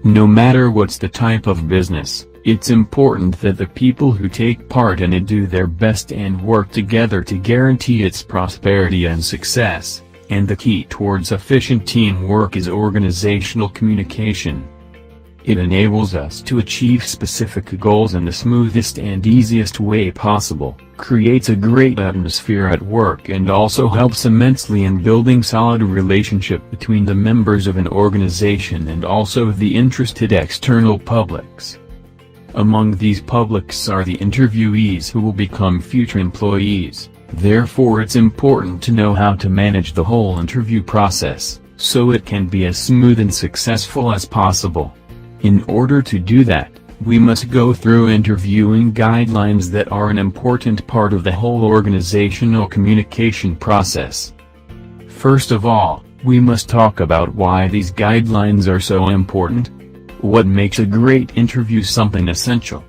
No matter what's the type of business, it's important that the people who take part in it do their best and work together to guarantee its prosperity and success, and the key towards efficient teamwork is organizational communication. It enables us to achieve specific goals in the smoothest and easiest way possible, creates a great atmosphere at work, and also helps immensely in building solid relationship between the members of an organization and also the interested external publics. Among these publics are the interviewees who will become future employees. Therefore it's important to know how to manage the whole interview process, so it can be as smooth and successful as possible. In order to do that, we must go through interviewing guidelines that are an important part of the whole organizational communication process. First of all, we must talk about why these guidelines are so important. What makes a great interview something essential?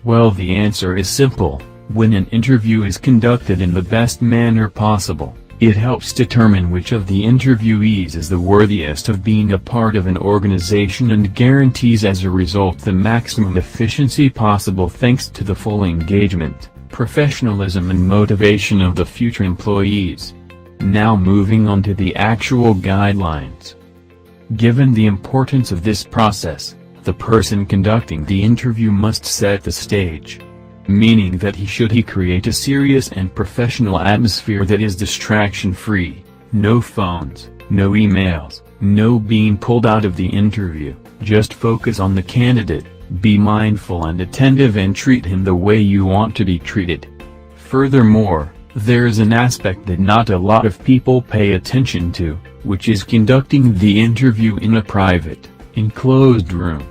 Well, the answer is simple. When an interview is conducted in the best manner possible, it helps determine which of the interviewees is the worthiest of being a part of an organization and guarantees as a result the maximum efficiency possible thanks to the full engagement, professionalism and motivation of the future employees. Now moving on to the actual guidelines. Given the importance of this process, the person conducting the interview must set the stage. Meaning that he create a serious and professional atmosphere that is distraction-free, no phones, no emails, no being pulled out of the interview, just focus on the candidate, be mindful and attentive and treat him the way you want to be treated. Furthermore, there is an aspect that not a lot of people pay attention to, which is conducting the interview in a private, enclosed room.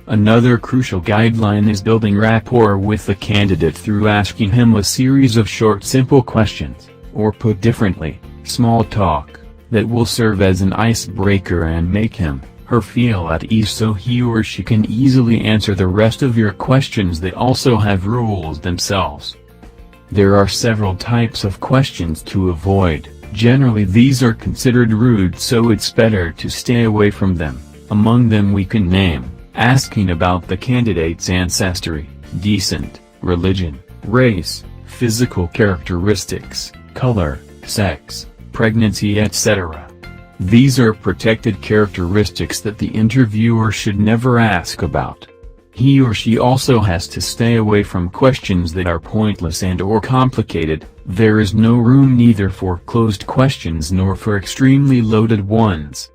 Another crucial guideline is building rapport with the candidate through asking him a series of short simple questions, or put differently, small talk, that will serve as an icebreaker and make her feel at ease so he or she can easily answer the rest of your questions that also have rules themselves. There are several types of questions to avoid. Generally these are considered rude, so it's better to stay away from them. Among them we can name asking about the candidate's ancestry, descent, religion, race, physical characteristics, color, sex, pregnancy, etc. These are protected characteristics that the interviewer should never ask about. He or she also has to stay away from questions that are pointless and/or complicated. There is no room neither for closed questions nor for extremely loaded ones.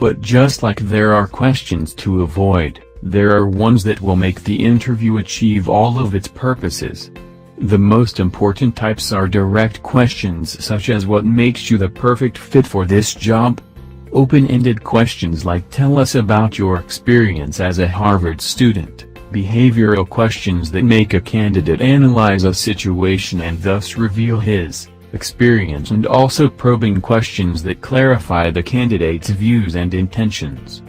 But just like there are questions to avoid, there are ones that will make the interview achieve all of its purposes. The most important types are direct questions such as what makes you the perfect fit for this job? Open-ended questions like tell us about your experience as a Harvard student. Behavioral questions that make a candidate analyze a situation and thus reveal his experience, and also probing questions that clarify the candidate's views and intentions.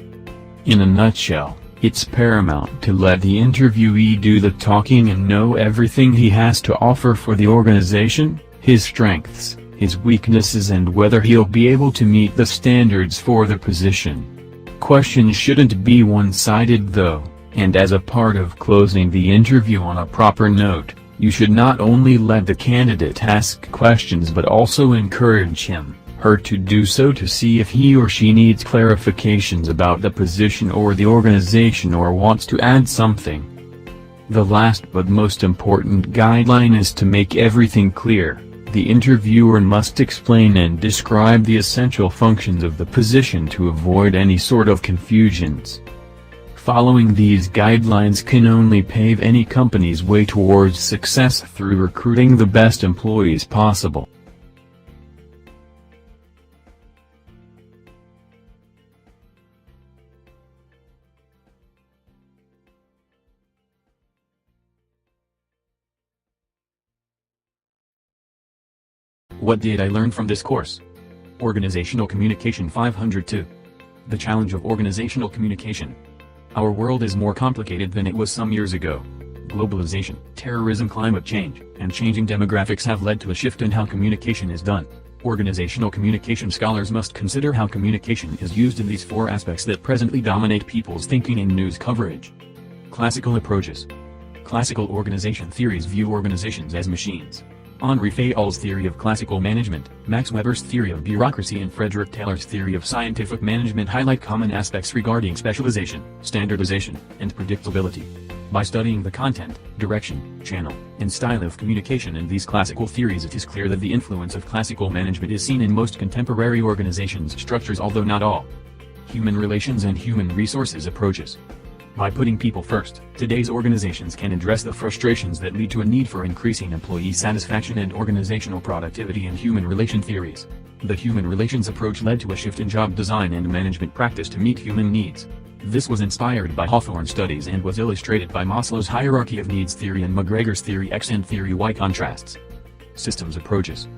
In a nutshell, it's paramount to let the interviewee do the talking and know everything he has to offer for the organization, his strengths, his weaknesses, and whether he'll be able to meet the standards for the position. Questions shouldn't be one-sided though, and as a part of closing the interview on a proper note, you should not only let the candidate ask questions but also encourage her to do so to see if he or she needs clarifications about the position or the organization or wants to add something. The last but most important guideline is to make everything clear. The interviewer must explain and describe the essential functions of the position to avoid any sort of confusions. Following these guidelines can only pave any company's way towards success through recruiting the best employees possible. What did I learn from this course? Organizational Communication 502. The challenge of organizational communication. Our world is more complicated than it was some years ago. Globalization, terrorism, climate change, and changing demographics have led to a shift in how communication is done. Organizational communication scholars must consider how communication is used in these four aspects that presently dominate people's thinking and news coverage. Classical approaches. Classical organization theories view organizations as machines. Henri Fayol's theory of classical management, Max Weber's theory of bureaucracy and Frederick Taylor's theory of scientific management highlight common aspects regarding specialization, standardization, and predictability. By studying the content, direction, channel, and style of communication in these classical theories, it is clear that the influence of classical management is seen in most contemporary organizations' structures, although not all. Human relations and human resources approaches. By putting people first, today's organizations can address the frustrations that lead to a need for increasing employee satisfaction and organizational productivity in human relation theories. The human relations approach led to a shift in job design and management practice to meet human needs. This was inspired by Hawthorne studies and was illustrated by Maslow's hierarchy of needs theory and McGregor's theory X and theory Y contrasts. Systems approaches.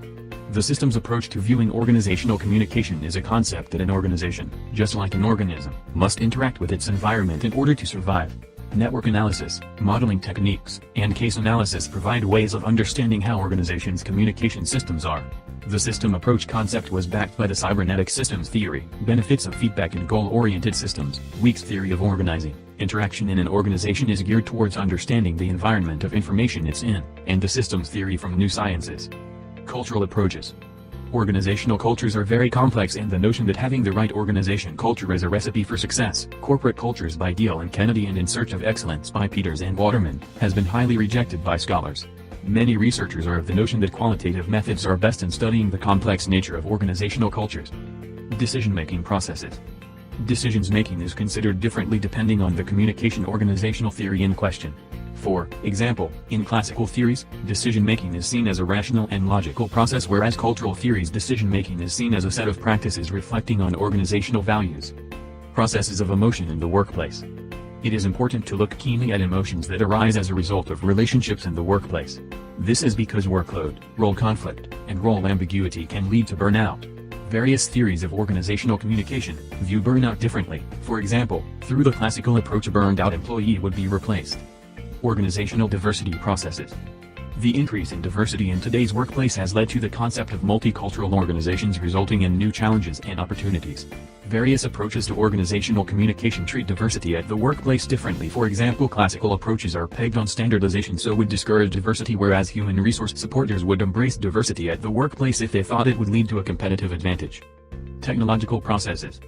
The systems approach to viewing organizational communication is a concept that an organization, just like an organism, must interact with its environment in order to survive. Network analysis, modeling techniques, and case analysis provide ways of understanding how organizations' communication systems are. The system approach concept was backed by the cybernetic systems theory, benefits of feedback and goal-oriented systems, Week's theory of organizing. Interaction in an organization is geared towards understanding the environment of information it's in, and the systems theory from New Sciences. Cultural approaches. Organizational cultures are very complex, and the notion that having the right organization culture is a recipe for success, Corporate Cultures by Deal and Kennedy and In Search of Excellence by Peters and Waterman, has been highly rejected by scholars. Many researchers are of the notion that qualitative methods are best in studying the complex nature of organizational cultures. Decision-making processes. Decision-making is considered differently depending on the communication organizational theory in question. For example, in classical theories, decision-making is seen as a rational and logical process, whereas cultural theories decision-making is seen as a set of practices reflecting on organizational values. Processes of emotion in the workplace. It is important to look keenly at emotions that arise as a result of relationships in the workplace. This is because workload, role conflict, and role ambiguity can lead to burnout. Various theories of organizational communication view burnout differently. For example, through the classical approach, a burned-out employee would be replaced. Organizational diversity processes. The increase in diversity in today's workplace has led to the concept of multicultural organizations, resulting in new challenges and opportunities. Various approaches to organizational communication treat diversity at the workplace differently. For example, classical approaches are pegged on standardization, so would discourage diversity, whereas human resource supporters would embrace diversity at the workplace if they thought it would lead to a competitive advantage. Technological processes.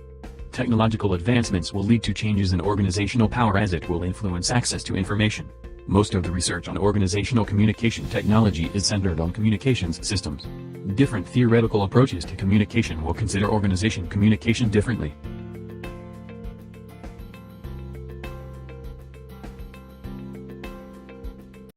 Technological advancements will lead to changes in organizational power, as it will influence access to information. Most of the research on organizational communication technology is centered on communications systems. Different theoretical approaches to communication will consider organization communication differently.